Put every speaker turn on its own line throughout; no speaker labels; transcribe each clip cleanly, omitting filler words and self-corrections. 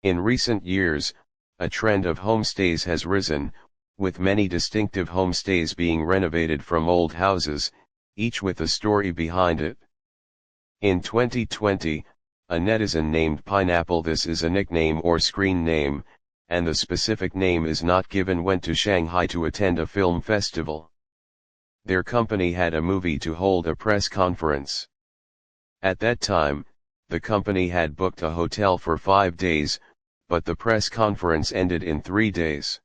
In recent years, a trend of homestays has risen, with many distinctive homestays being renovated from old houses, each with a story behind it. In 2020, a netizen named Pineapple, this is a nickname or screen name, and the specific name is not given, went to Shanghai to attend a film festival. Their company had a movie to hold a press conference. At that time, the company had booked a hotel for 5 days, but the press conference ended in 3 days.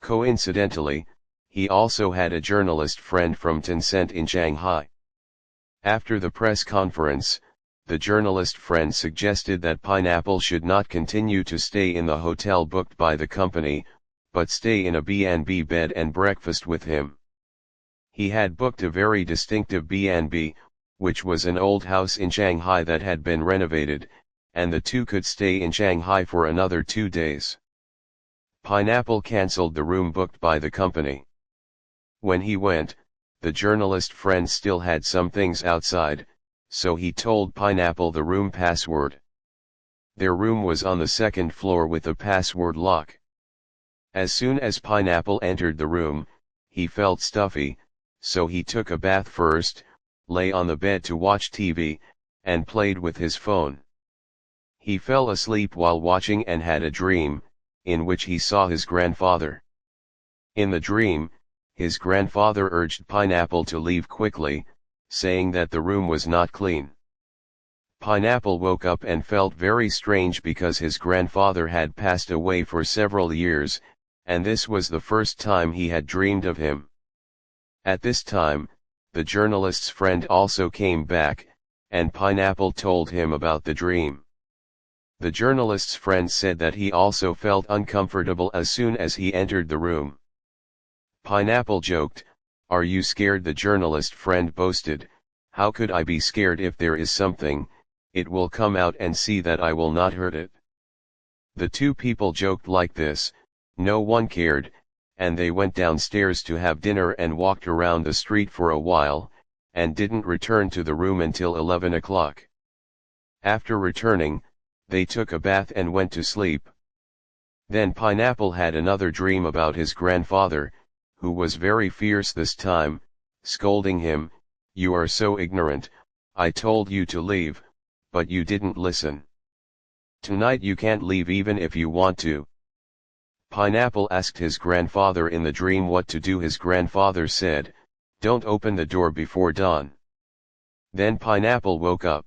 Coincidentally, he also had a journalist friend from Tencent in Shanghai. After the press conference, the journalist friend suggested that Pineapple should not continue to stay in the hotel booked by the company, but stay in a B&B bed and breakfast with him. He had booked a very distinctive B&B, which was an old house in Shanghai that had been renovated, and the two could stay in Shanghai for another 2 days. Pineapple cancelled the room booked by the company. When he went, the journalist friend still had some things outside, so he told Pineapple the room password. Their room was on the 2nd floor with a password lock. As soon as Pineapple entered the room, he felt stuffy, so he took a bath first, lay on the bed to watch TV, and played with his phone. He fell asleep while watching and had a dream, in which he saw his grandfather. In the dream, his grandfather urged Pineapple to leave quickly, saying that the room was not clean. Pineapple woke up and felt very strange because his grandfather had passed away for several years, and this was the first time he had dreamed of him. At this time, the journalist's friend also came back, and Pineapple told him about the dream. The journalist's friend said that he also felt uncomfortable as soon as he entered the room. Pineapple joked, "Are you scared?" The journalist friend boasted, "How could I be scared? If there is something, it will come out and see that I will not hurt it." The two people joked like this, no one cared, and they went downstairs to have dinner and walked around the street for a while, and didn't return to the room until 11 o'clock. After returning, they took a bath and went to sleep. Then Pineapple had another dream about his grandfather, who was very fierce this time, scolding him, "You are so ignorant, I told you to leave, but you didn't listen. Tonight you can't leave even if you want to." Pineapple asked his grandfather in the dream what to do. His grandfather said, "Don't open the door before dawn." Then Pineapple woke up.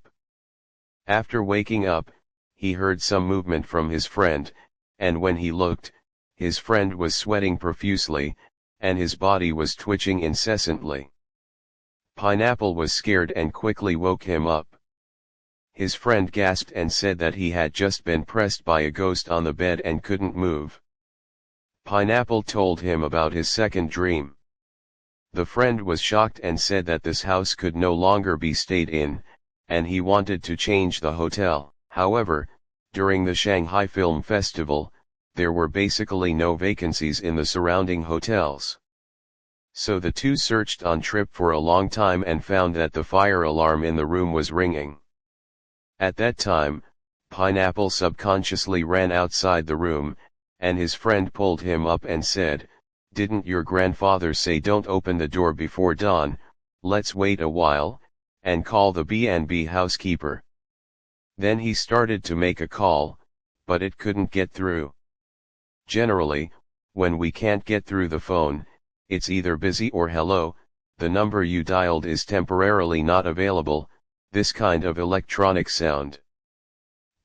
After waking up, he heard some movement from his friend, and when he looked, his friend was sweating profusely, and his body was twitching incessantly. Pineapple was scared and quickly woke him up. His friend gasped and said that he had just been pressed by a ghost on the bed and couldn't move. Pineapple told him about his second dream. The friend was shocked and said that this house could no longer be stayed in, and he wanted to change the hotel. However, during the Shanghai Film Festival, there were basically no vacancies in the surrounding hotels. So the two searched on trip for a long time and found that the fire alarm in the room was ringing. At that time, Pineapple subconsciously ran outside the room, and his friend pulled him up and said, "Didn't your grandfather say don't open the door before dawn? Let's wait a while, and call the B&B housekeeper." Then he started to make a call, but it couldn't get through. Generally, when we can't get through the phone, it's either busy or hello, the number you dialed is temporarily not available, this kind of electronic sound.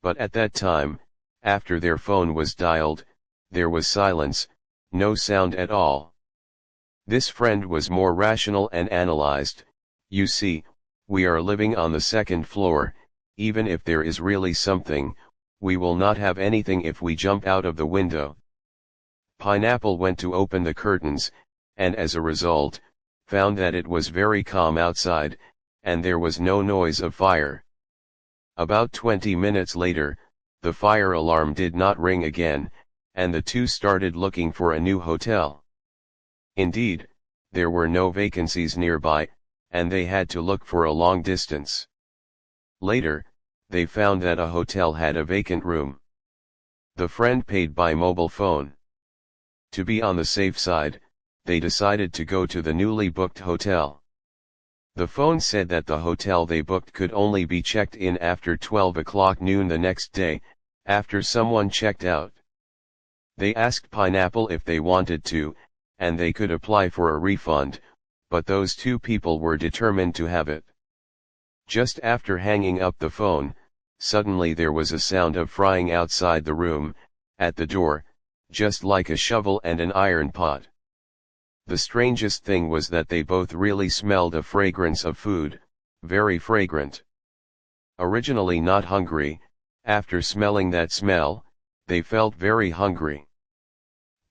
But at that time, after their phone was dialed, there was silence, no sound at all. This friend was more rational and analyzed, "You see, we are living on the 2nd floor, even if there is really something, we will not have anything if we jump out of the window." Pineapple went to open the curtains, and as a result, found that it was very calm outside, and there was no noise of fire. About 20 minutes later, the fire alarm did not ring again, and the two started looking for a new hotel. Indeed, there were no vacancies nearby, and they had to look for a long distance. Later, they found that a hotel had a vacant room. The friend paid by mobile phone. To be on the safe side, they decided to go to the newly booked hotel. The phone said that the hotel they booked could only be checked in after 12 o'clock noon the next day, after someone checked out. They asked Pineapple if they wanted to, and they could apply for a refund, but those two people were determined to have it. Just after hanging up the phone, suddenly there was a sound of frying outside the room, at the door, just like a shovel and an iron pot. The strangest thing was that they both really smelled a fragrance of food, very fragrant. Originally not hungry, after smelling that smell, they felt very hungry.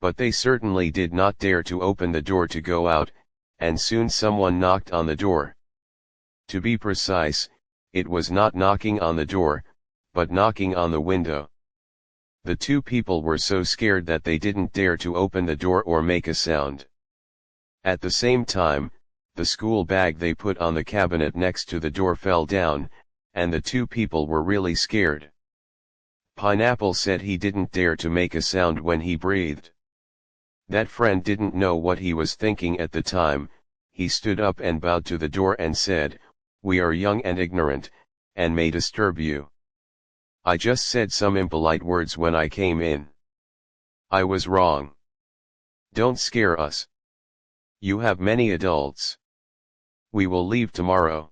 But they certainly did not dare to open the door to go out, and soon someone knocked on the door. To be precise, it was not knocking on the door, but knocking on the window. The two people were so scared that they didn't dare to open the door or make a sound. At the same time, the school bag they put on the cabinet next to the door fell down, and the two people were really scared. Pineapple said he didn't dare to make a sound when he breathed. That friend didn't know what he was thinking at the time. He stood up and bowed to the door and said, "We are young and ignorant, and may disturb you. I just said some impolite words when I came in. I was wrong. Don't scare us. You have many adults. We will leave tomorrow."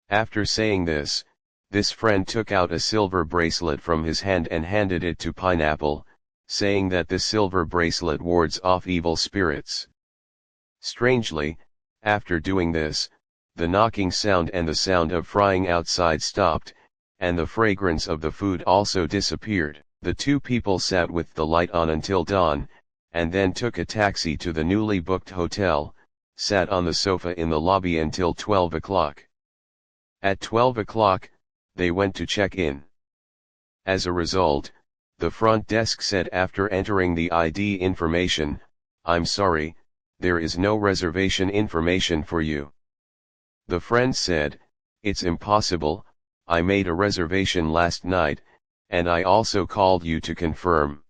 After saying this friend took out a silver bracelet from his hand and handed it to Pineapple, saying that this silver bracelet wards off evil spirits. Strangely, after doing this, the knocking sound and the sound of frying outside stopped, and the fragrance of the food also disappeared. The two people sat with the light on until dawn, and then took a taxi to the newly booked hotel, sat on the sofa in the lobby until 12 o'clock. At 12 o'clock, they went to check in. As a result, the front desk said after entering the ID information, "I'm sorry, there is no reservation information for you." The friend said, "It's impossible, I made a reservation last night, and I also called you to confirm."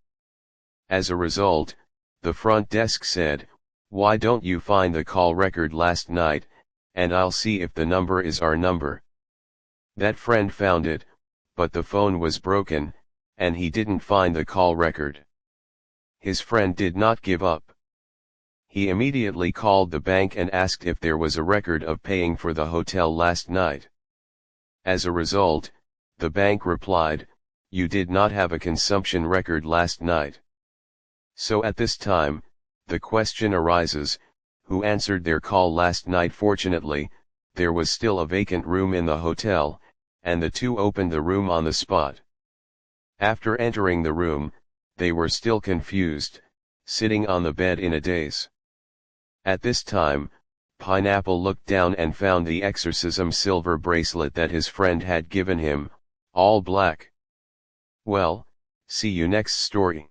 As a result, the front desk said, "Why don't you find the call record last night, and I'll see if the number is our number." That friend found it, but the phone was broken, and he didn't find the call record. His friend did not give up. He immediately called the bank and asked if there was a record of paying for the hotel last night. As a result, the bank replied, "You did not have a consumption record last night." So at this time, the question arises, who answered their call last night? Fortunately, there was still a vacant room in the hotel, and the two opened the room on the spot. After entering the room, they were still confused, sitting on the bed in a daze. At this time, Pineapple looked down and found the exorcism silver bracelet that his friend had given him, all black. Well, see you next story.